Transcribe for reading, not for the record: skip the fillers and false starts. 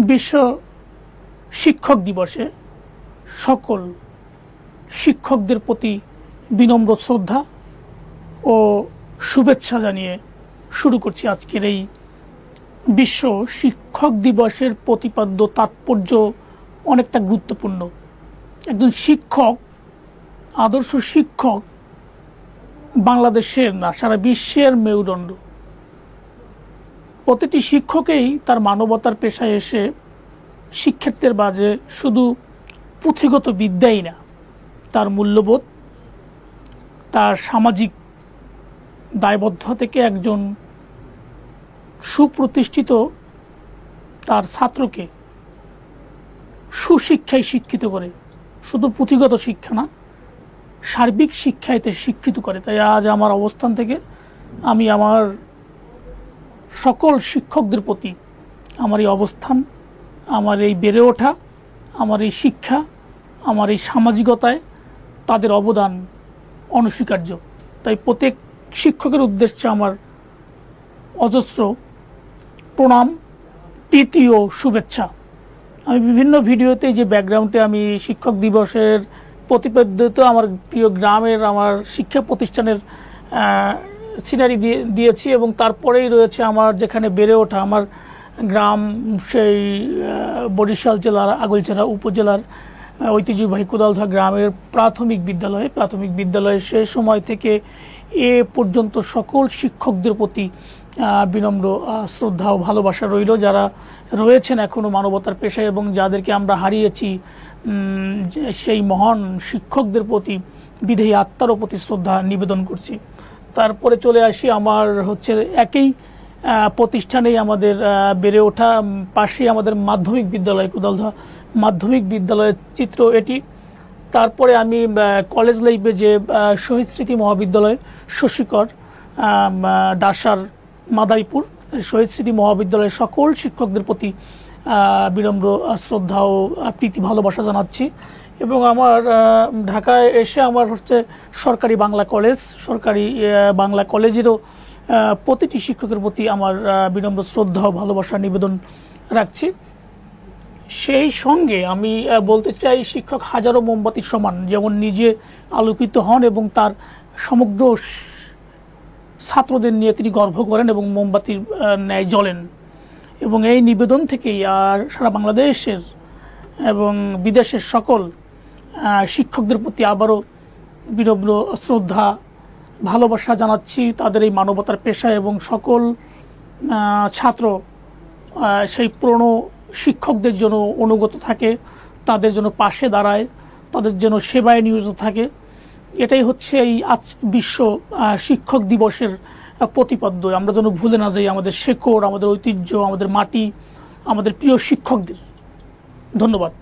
বিশ্ব শিক্ষক দিবসে সকল শিক্ষকদের প্রতি বিনম্র শ্রদ্ধা ও শুভেচ্ছা জানিয়ে শুরু করছি আজকের এই বিশ্ব শিক্ষক দিবসের প্রতিপাদ্য তাৎপর্য অনেকটা গুরুত্বপূর্ণ। একজন শিক্ষক, আদর্শ শিক্ষক বাংলাদেশের না, সারা বিশ্বের মেরুদণ্ড। প্রতিটি শিক্ষকেই তার মানবতার পেশায় এসে শিক্ষার্থীদের মাঝে শুধু পুঁথিগত বিদ্যাই না, তার মূল্যবোধ, তার সামাজিক দায়বদ্ধতা থেকে একজন সুপ্রতিষ্ঠিত তার ছাত্রকে সুশিক্ষায় শিক্ষিত করে, শুধু পুঁথিগত শিক্ষা না, সার্বিক শিক্ষায় শিক্ষিত করে। তাই আজ আমার অবস্থান থেকে আমি আমার সকল শিক্ষকদের প্রতি আমার এই অবস্থান, আমার এই বেড়ে ওঠা, আমার এই শিক্ষা, আমার এই সামাজিকতায় তাদের অবদান অনস্বীকার্য। তাই প্রত্যেক শিক্ষকের উদ্দেশ্যে আমার অজস্র প্রণাম, প্রীতি ও শুভেচ্ছা। আমি বিভিন্ন ভিডিওতে যে ব্যাকগ্রাউন্ডে আমি শিক্ষক দিবসের প্রতিপাদ্যত আমার প্রিয় গ্রামের, আমার শিক্ষা প্রতিষ্ঠানের সিনারি দিয়েছি, এবং তারপরেই রয়েছে আমার যেখানে বেড়ে ওঠা আমার গ্রাম, সেই বরিশাল জেলার আগৈলঝাড়া উপজেলার ঐতিহ্যবাহী কোদালধা গ্রামের প্রাথমিক বিদ্যালয়ে সে সময় থেকে এ পর্যন্ত সকল শিক্ষকদের প্রতি বিনম্র শ্রদ্ধা ও ভালোবাসা রইল, যারা রয়েছেন এখনও মানবতার পেশায় এবং যাদেরকে আমরা হারিয়েছি। সেই মহান শিক্ষকদের প্রতি বিধেয়ী আত্মারও প্রতি শ্রদ্ধা নিবেদন করছি। তারপরে চলে আসি আমার একই প্রতিষ্ঠানেই আমাদের বেড়ে ওঠা, পাশেই আমাদের মাধ্যমিক বিদ্যালয়, কোদালধা মাধ্যমিক বিদ্যালয়ের চিত্র এটি। তারপরে আমি কলেজ লাইফে যে শহীদ স্মৃতি মহাবিদ্যালয় শশীকর, ডাসার মাদারীপুর, শহীদ স্মৃতি মহাবিদ্যালয়ের সকল শিক্ষকদের প্রতি বিনম্র শ্রদ্ধা ও প্রীতি ভালোবাসা জানাচ্ছি। এবং আমার ঢাকায় এসে আমার সরকারি বাংলা কলেজেরও প্রতিটি শিক্ষকের প্রতি আমার বিনম্র শ্রদ্ধা ও ভালোবাসা নিবেদন রাখছি। সেই সঙ্গে আমি বলতে চাই, শিক্ষক হাজারো মোমবাতির সমান, যেমন নিজে আলোকিত হন এবং তার সমগ্র ছাত্রদের নিয়ে তিনি গর্ব করেন এবং মোমবাতির ন্যায় জ্বলেন। এবং এই নিবেদন থেকেই আর সারা বাংলাদেশের এবং বিদেশের সকল শিক্ষকদের প্রতি আবারও বিনম্র শ্রদ্ধা ভালোবাসা জানাচ্ছি। তাদের এই মানবতার পেশা এবং সকল ছাত্র সেই পুরনো শিক্ষকদের জন্য অনুগত থাকে, তাদের জন্য পাশে দাঁড়ায়, তাদের জন্য সেবায় নিয়োজিত থাকে। এটাই হচ্ছে এই আজ বিশ্ব শিক্ষক দিবসের প্রতিপাদ্য। আমরা যেন ভুলে না যাই আমাদের শেকড়, আমাদের ঐতিহ্য, আমাদের মাটি, আমাদের প্রিয় শিক্ষকদের। ধন্যবাদ।